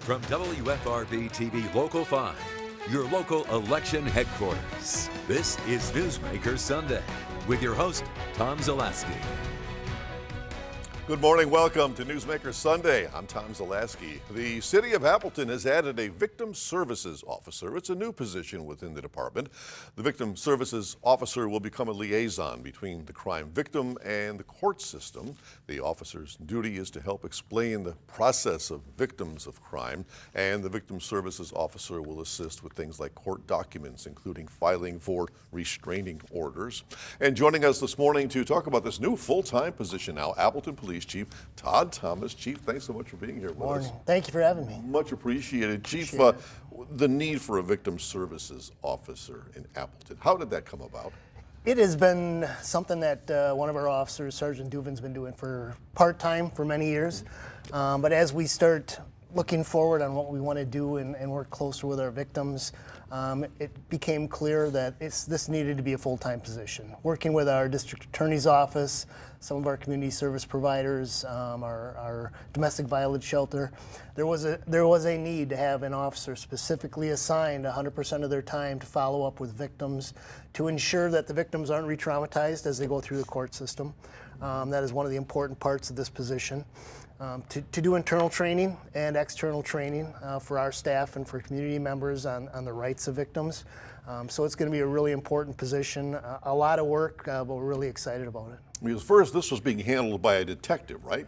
From WFRV TV Local 5, your local election headquarters, this is Newsmaker Sunday with your host, Tom Zaleski. Good morning. Welcome to Newsmaker Sunday. I'm Tom Zaleski. The city of Appleton has added a victim services officer. It's a new position within the department. The victim services officer will become a liaison between the crime victim and the court system. The officer's duty is to help explain the process of victims of crime, and the victim services officer will assist with things like court documents, including filing for restraining orders. And joining us this morning to talk about this new full-time position now, Appleton Police Chief Todd Thomas. Chief, thanks so much for being here with us. Thank you for having me. Much appreciated. Chief, the need for a victim services officer in Appleton, how did that come about? It has been something that one of our officers, Sergeant Duvin's been doing for part-time for many years. But as we start looking forward on what we want to do and work closer with our victims, it became clear that this needed to be a full-time position. Working with our district attorney's office, some of our community service providers, our domestic violence shelter, there was a need to have an officer specifically assigned 100% of their time to follow up with victims, to ensure that the victims aren't re-traumatized as they go through the court system. That is one of the important parts of this position. To do internal training and external training for our staff and for community members on the rights of victims. So it's going to be a really important position, a lot of work, but we're really excited about it. Because first, this was being handled by a detective, right?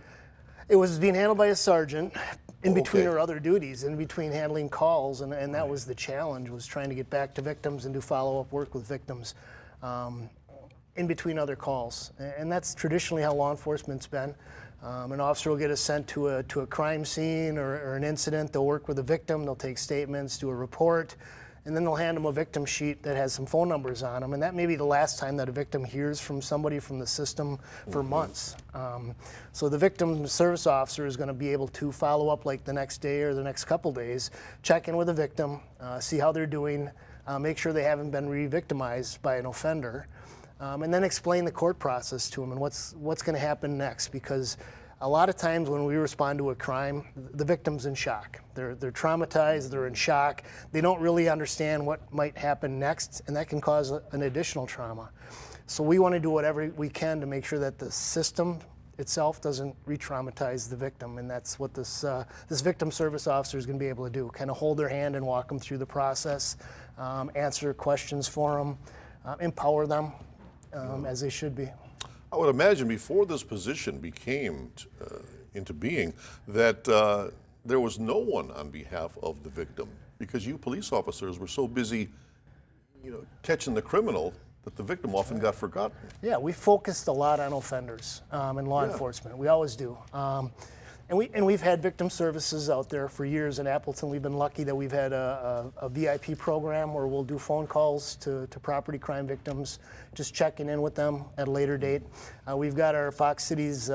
It was being handled by a sergeant in between her other duties, in between handling calls, and that was the challenge, was trying to get back to victims and do follow-up work with victims in between other calls. And that's traditionally how law enforcement's been. An officer will get us sent to a crime scene or an incident. They'll work with the victim, they'll take statements, do a report, and then they'll hand them a victim sheet that has some phone numbers on them. And that may be the last time that a victim hears from somebody from the system for months. So the victim service officer is going to be able to follow up like the next day or the next couple days, check in with the victim, see how they're doing, make sure they haven't been re-victimized by an offender. And then explain the court process to them and what's going to happen next, because a lot of times when we respond to a crime, the victim's in shock. They're traumatized, they're in shock, they don't really understand what might happen next, and that can cause an additional trauma. So we want to do whatever we can to make sure that the system itself doesn't re-traumatize the victim, and that's what this victim service officer is going to be able to do, kind of hold their hand and walk them through the process, answer questions for them, empower them. As they should be. I would imagine before this position came into being that there was no one on behalf of the victim, because you police officers were so busy, catching the criminal that the victim often got forgotten. Yeah, we focused a lot on offenders in law enforcement. We always do. And we've had victim services out there for years in Appleton. We've been lucky that we've had a VIP program where we'll do phone calls to property crime victims, just checking in with them at a later date. We've got our Fox Cities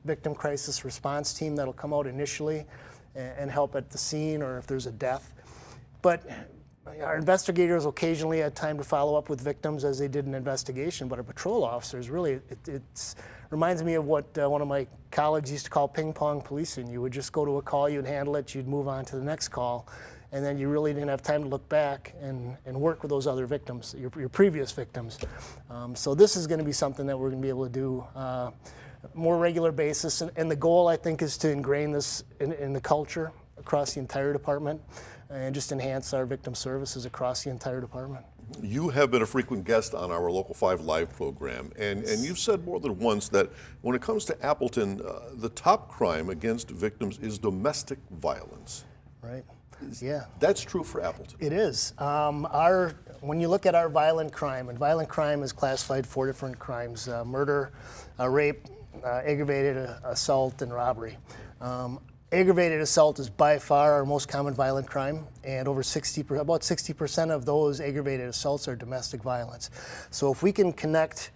victim crisis response team that'll come out initially and help at the scene or if there's a death. But our investigators occasionally had time to follow up with victims as they did an investigation, but our patrol officers really, it reminds me of what one of my colleagues used to call ping pong policing. You would just go to a call, you'd handle it, you'd move on to the next call, and then you really didn't have time to look back and work with those other victims, your previous victims. So this is going to be something that we're going to be able to do more regular basis, and the goal, I think, is to ingrain this in the culture across the entire department and just enhance our victim services across the entire department. You have been a frequent guest on our Local 5 Live program, and you've said more than once that when it comes to Appleton, the top crime against victims is domestic violence. Right. Yeah. That's true for Appleton. It is. When you look at our violent crime, and violent crime is classified 4 different crimes: murder, rape, aggravated assault, and robbery. Aggravated assault is by far our most common violent crime, and about 60% of those aggravated assaults are domestic violence. So if we can connect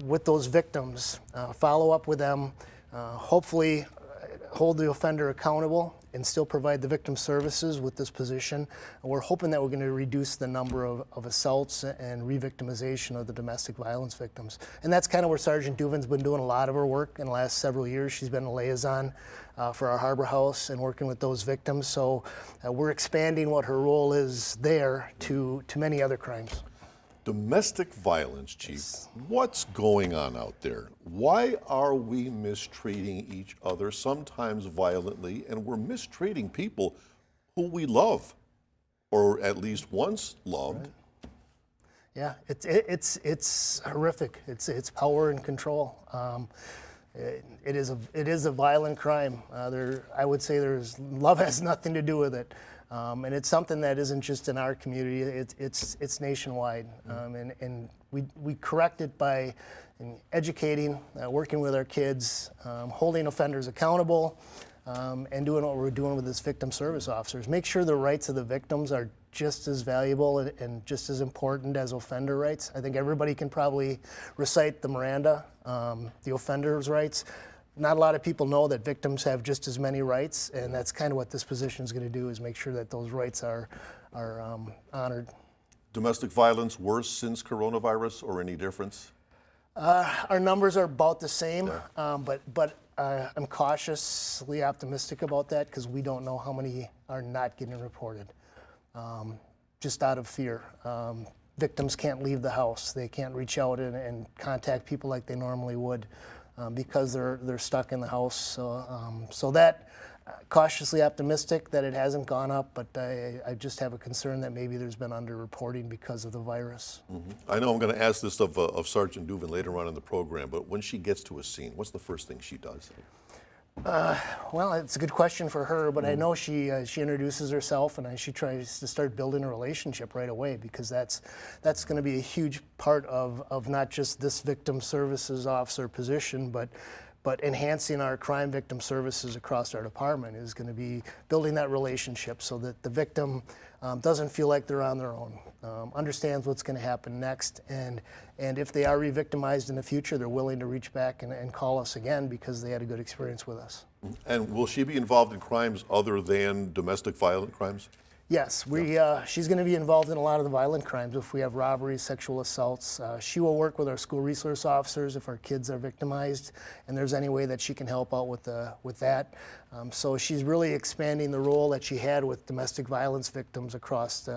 with those victims, follow up with them, hopefully hold the offender accountable, and still provide the victim services with this position. And we're hoping that we're going to reduce the number of assaults and re-victimization of the domestic violence victims. And that's kind of where Sergeant Duvin's been doing a lot of her work in the last several years. She's been a liaison for our Harbor House and working with those victims. So we're expanding what her role is there to many other crimes. Domestic violence, Chief, what's going on out there? Why are we mistreating each other, sometimes violently, and we're mistreating people who we love, or at least once loved? Right. Yeah, it's horrific. It's power and control. It is a violent crime. I would say love has nothing to do with it. And it's something that isn't just in our community, it's nationwide. And we correct it by educating, working with our kids, holding offenders accountable, and doing what we're doing with this victim service officers. Make sure the rights of the victims are just as valuable and just as important as offender rights. I think everybody can probably recite the Miranda, the offender's rights. Not a lot of people know that victims have just as many rights, and that's kind of what this position is going to do, is make sure that those rights are honored. Domestic violence worse since coronavirus, or any difference? Our numbers are about the same, Yeah. but I'm cautiously optimistic about that because we don't know how many are not getting reported, just out of fear. Victims can't leave the house. They can't reach out and contact people like they normally would. Because they're stuck in the house. So that cautiously optimistic that it hasn't gone up, but I just have a concern that maybe there's been underreporting because of the virus. Mm-hmm. I know I'm going to ask this of Sergeant Duvin later on in the program, but when she gets to a scene, what's the first thing she does? Well, it's a good question for her, but I know she introduces herself and she tries to start building a relationship right away, because that's going to be a huge part of not just this victim services officer position, but enhancing our crime victim services across our department is going to be building that relationship so that the victim doesn't feel like they're on their own, understands what's going to happen next, and if they are re-victimized in the future, they're willing to reach back and call us again because they had a good experience with us. And will she be involved in crimes other than domestic violent crimes? Yes, she's going to be involved in a lot of the violent crimes. If we have robberies, sexual assaults, she will work with our school resource officers if our kids are victimized, and there's any way that she can help out with that. So she's really expanding the role that she had with domestic violence victims across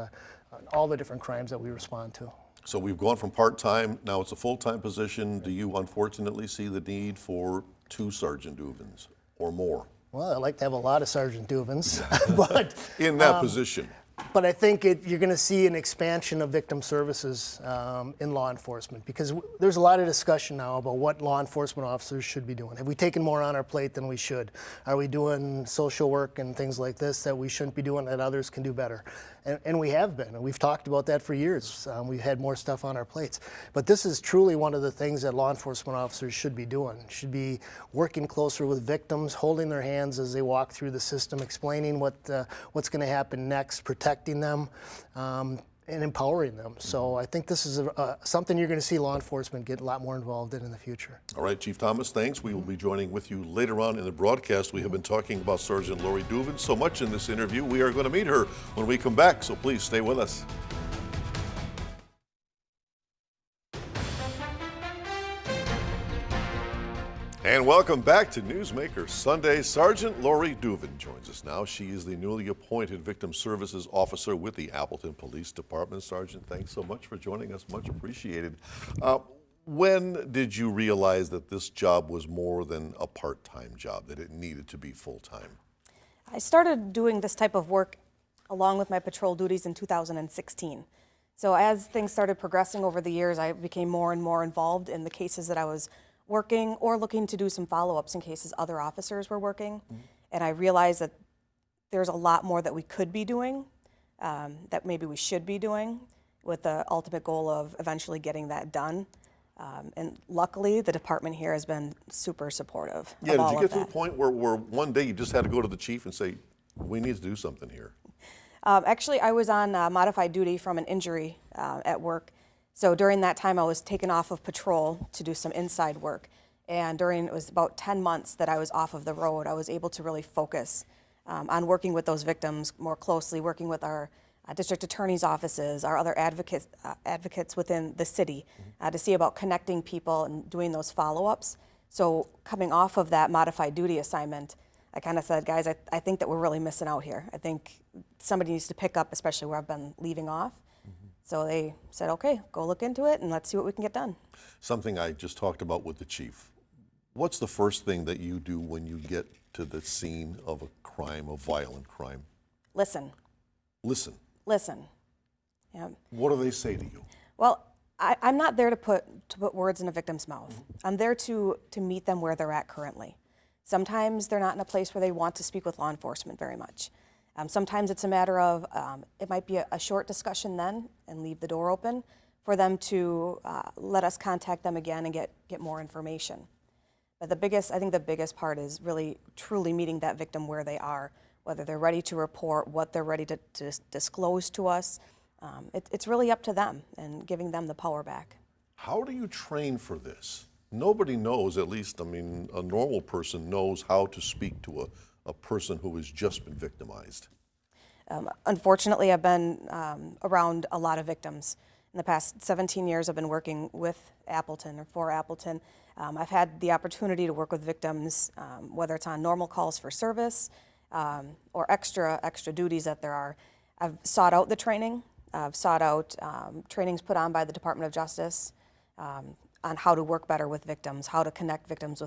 all the different crimes that we respond to. So we've gone from part-time, now it's a full-time position. Do you unfortunately see the need for 2 Sergeant Duvins or more? Well, I'd like to have a lot of Sergeant Duvins, but in that position. But I think you're going to see an expansion of victim services in law enforcement, because there's a lot of discussion now about what law enforcement officers should be doing. Have we taken more on our plate than we should? Are we doing social work and things like this that we shouldn't be doing that others can do better? And we have been, and we've talked about that for years. We've had more stuff on our plates. But this is truly one of the things that law enforcement officers should be doing, should be working closer with victims, holding their hands as they walk through the system, explaining what's going to happen next, protecting them, and empowering them. So I think this is something you're going to see law enforcement get a lot more involved in the future. All right, Chief Thomas, thanks. We will be joining with you later on in the broadcast. We have been talking about Sergeant Lori Duvin so much in this interview. We are going to meet her when we come back, so please stay with us. And welcome back to Newsmaker Sunday. Sergeant Lori Duvin joins us now. She is the newly appointed Victim Services Officer with the Appleton Police Department. Sergeant, thanks so much for joining us. Much appreciated. When did you realize that this job was more than a part-time job, that it needed to be full-time? I started doing this type of work along with my patrol duties in 2016. So as things started progressing over the years, I became more and more involved in the cases that I was working or looking to do some follow-ups in cases other officers were working. Mm-hmm. And I realized that there's a lot more that we could be doing, that maybe we should be doing, with the ultimate goal of eventually getting that done. And luckily, the department here has been super supportive. Yeah, did you get to the point where one day you just had to go to the chief and say, we need to do something here? Actually, I was on modified duty from an injury at work. So during that time, I was taken off of patrol to do some inside work. And it was about 10 months that I was off of the road, I was able to really focus on working with those victims more closely, working with our district attorney's offices, our other advocates within the city, to see about connecting people and doing those follow-ups. So coming off of that modified duty assignment, I kind of said, guys, I think that we're really missing out here. I think somebody needs to pick up, especially where I've been leaving off. So they said, okay, go look into it and let's see what we can get done. Something I just talked about with the chief. What's the first thing that you do when you get to the scene of a crime, a violent crime? Listen. Listen. Listen. Yeah. What do they say to you? Well, I'm not there to put words in a victim's mouth. I'm there to meet them where they're at currently. Sometimes they're not in a place where they want to speak with law enforcement very much. Sometimes it's a matter of, it might be a short discussion then and leave the door open for them to let us contact them again and get more information. But I think the biggest part is really truly meeting that victim where they are, whether they're ready to report, what they're ready to disclose to us. It's really up to them and giving them the power back. How do you train for this? Nobody knows, at least, a normal person knows how to speak to a person who has just been victimized. Unfortunately, I've been around a lot of victims. In the past 17 years, I've been working with Appleton or for Appleton. I've had the opportunity to work with victims, whether it's on normal calls for service or extra duties that there are. I've sought out the training. I've sought out trainings put on by the Department of Justice on how to work better with victims, how to connect victims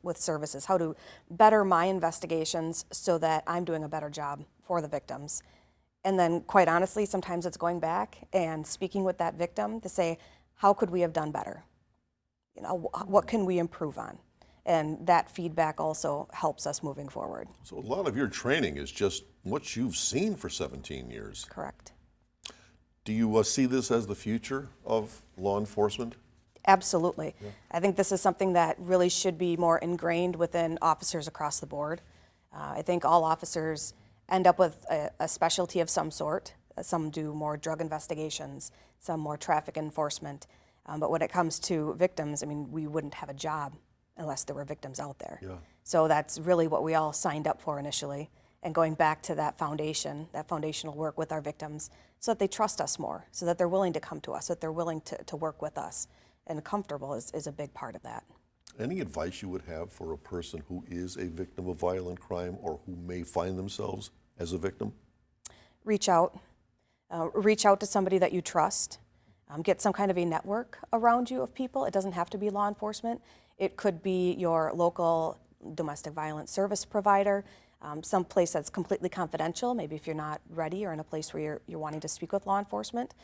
with services, how to better my investigations so that I'm doing a better job for the victims. And then, quite honestly, sometimes it's going back and speaking with that victim to say, how could we have done better? You know, what can we improve on? And that feedback also helps us moving forward. So a lot of your training is just what you've seen for 17 years. Correct. Do you see this as the future of law enforcement? Absolutely. Yeah. I think this is something that really should be more ingrained within officers across the board. I think all officers end up with a specialty of some sort. Some do more drug investigations, some more traffic enforcement. But when it comes to victims, I mean, we wouldn't have a job unless there were victims out there. Yeah. So that's really what we all signed up for initially. And going back to that foundation, that foundational work with our victims, so that they trust us more, so that they're willing to come to us, so that they're willing to work with us. And comfortable is a big part of that. Any advice you would have for a person who is a victim of violent crime or who may find themselves as a victim? Reach out. Reach out to somebody that you trust. Get some kind of a network around you of people. It doesn't have to be law enforcement. It could be your local domestic violence service provider, some place that's completely confidential, maybe if you're not ready or in a place where you're wanting to speak with law enforcement.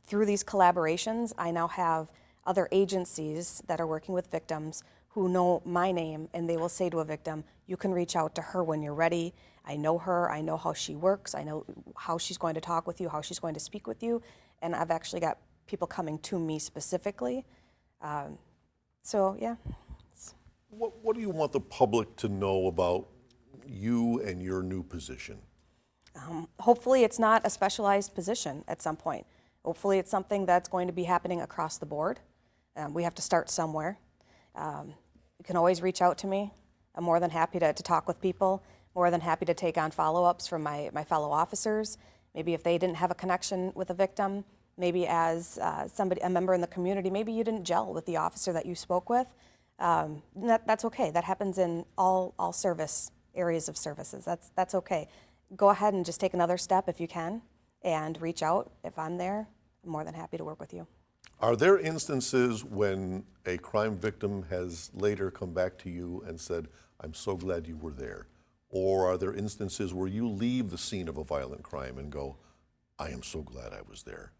Through these collaborations, I now have other agencies that are working with victims who know my name, and they will say to a victim, you can reach out to her when you're ready. I know her, I know how she works, I know how she's going to talk with you, how she's going to speak with you, and I've actually got people coming to me specifically. So, yeah. What do you want the public to know about you and your new position? Hopefully it's not a specialized position at some point. Hopefully it's something that's going to be happening across the board. We have to start somewhere. You can always reach out to me. I'm more than happy to talk with people, more than happy to take on follow-ups from my fellow officers. Maybe if they didn't have a connection with a victim, maybe as a member in the community, maybe you didn't gel with the officer that you spoke with. That's okay. That happens in all service areas of services. That's okay. Go ahead and just take another step if you can and reach out. If I'm there, I'm more than happy to work with you. Are there instances when a crime victim has later come back to you and said, I'm so glad you were there? Or are there instances where you leave the scene of a violent crime and go, I am so glad I was there?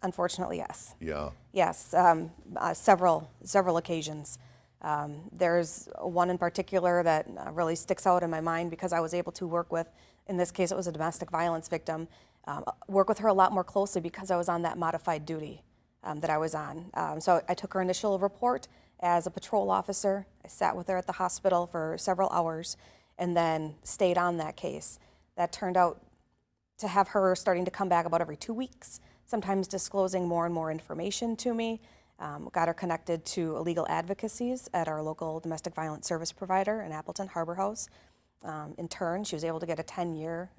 Unfortunately, yes. Yeah. Yes, several occasions. There's one in particular that really sticks out in my mind because I was able to work with, in this case it was a domestic violence victim, work with her a lot more closely because I was on that modified duty that I was on. So I took her initial report as a patrol officer. I sat with her at the hospital for several hours and then stayed on that case. That turned out to have her starting to come back about every 2 weeks, sometimes disclosing more and more information to me. Got her connected to legal advocacies at our local domestic violence service provider in Appleton, Harbor House. In turn, she was able to get a 10-year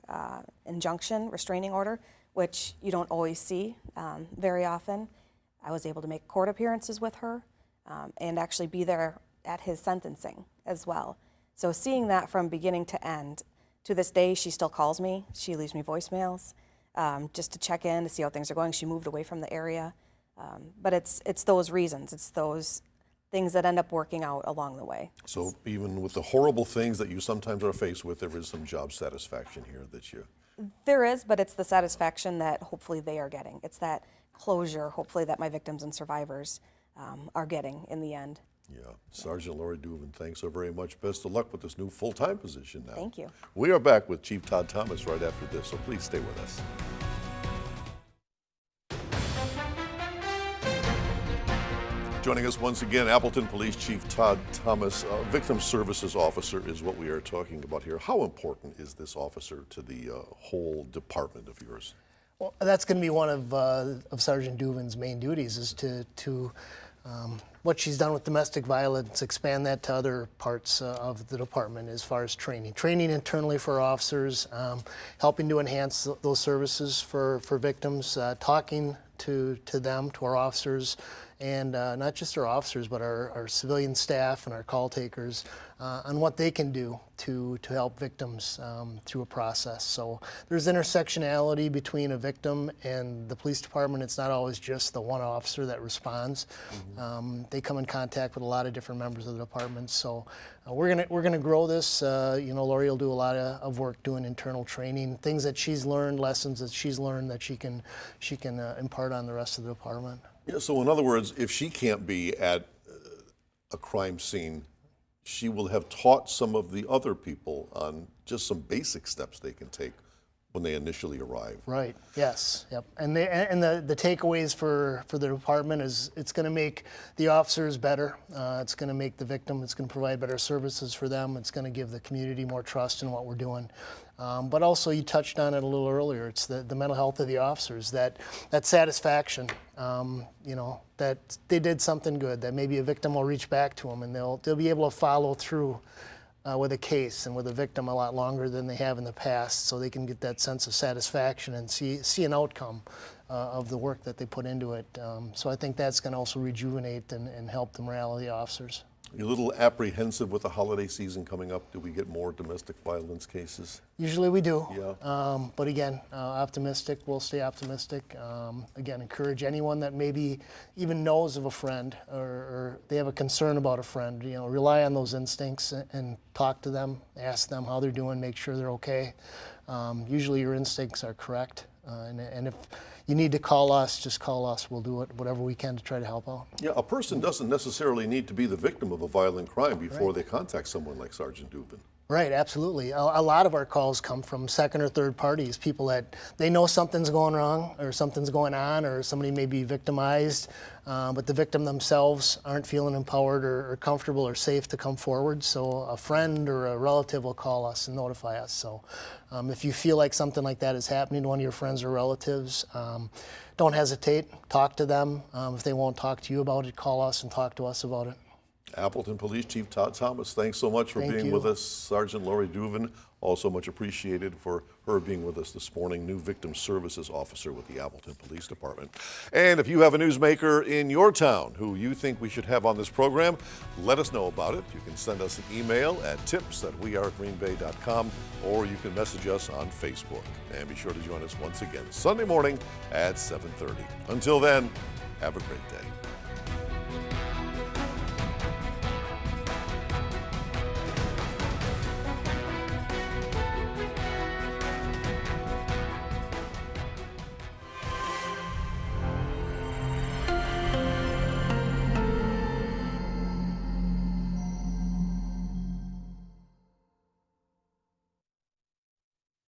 injunction restraining order, which you don't always see very often. I was able to make court appearances with her and actually be there at his sentencing as well. So seeing that from beginning to end, to this day, she still calls me. She leaves me voicemails just to check in, to see how things are going. She moved away from the area. But it's those reasons. It's those things that end up working out along the way. So even with the horrible things that you sometimes are faced with, there is some job satisfaction here that you... There is, but it's the satisfaction that hopefully they are getting. It's that closure, hopefully, that my victims and survivors are getting in the end. Yeah. Sergeant Lori Duvin, thanks so very much. Best of luck with this new full-time position now. Thank you. We are back with Chief Todd Thomas right after this, so please stay with us. Joining us once again, Appleton Police Chief Todd Thomas, Victim Services Officer is what we are talking about here. How important is this officer to the whole department of yours? Well, that's going to be one of Sergeant Duvin's main duties, is to what she's done with domestic violence, expand that to other parts of the department as far as training internally for officers, helping to enhance those services for victims, talking to them, to our officers, and not just our officers, but our civilian staff and our call takers on what they can do to help victims through a process. So there's intersectionality between a victim and the police department. It's not always just the one officer that responds. Mm-hmm. They come in contact with a lot of different members of the department. So we're gonna grow this. Lori will do a lot of work doing internal training, things that she's learned, lessons that she's learned that she can impart on the rest of the department. Yeah, so in other words, if she can't be at a crime scene, she will have taught some of the other people on just some basic steps they can take when they initially arrive. Right, yes, yep. And the takeaways for the department is it's going to make the officers better. It's going to make the victim, it's going to provide better services for them. It's going to give the community more trust in what we're doing. But also, you touched on it a little earlier, it's the mental health of the officers, that satisfaction, that they did something good, that maybe a victim will reach back to them and they'll be able to follow through with a case and with a victim a lot longer than they have in the past, so they can get that sense of satisfaction and see an outcome of the work that they put into it. So I think that's going to also rejuvenate and help the morale of the officers. You're a little apprehensive with the holiday season coming up. Do we get more domestic violence cases? Usually we do. Yeah. But again, optimistic. We'll stay optimistic. Again, encourage anyone that maybe even knows of a friend or they have a concern about a friend. Rely on those instincts and talk to them. Ask them how they're doing. Make sure they're okay. Usually your instincts are correct. And if you need to call us, just call us. We'll do whatever we can to try to help out. Yeah, a person doesn't necessarily need to be the victim of a violent crime before they contact someone like Sergeant Duvin. Right, absolutely. A lot of our calls come from second or third parties, people that they know something's going wrong or something's going on or somebody may be victimized, but the victim themselves aren't feeling empowered or comfortable or safe to come forward. So a friend or a relative will call us and notify us. So if you feel like something like that is happening to one of your friends or relatives, don't hesitate. Talk to them. If they won't talk to you about it, call us and talk to us about it. Appleton Police Chief Todd Thomas, thanks so much for being with us. Sergeant Lori Duvin, also much appreciated for her being with us this morning, new Victim Services Officer with the Appleton Police Department. And if you have a newsmaker in your town who you think we should have on this program, let us know about it. You can send us an email at tips@wearegreenbay.com, or you can message us on Facebook. And be sure to join us once again Sunday morning at 7:30. Until then, have a great day.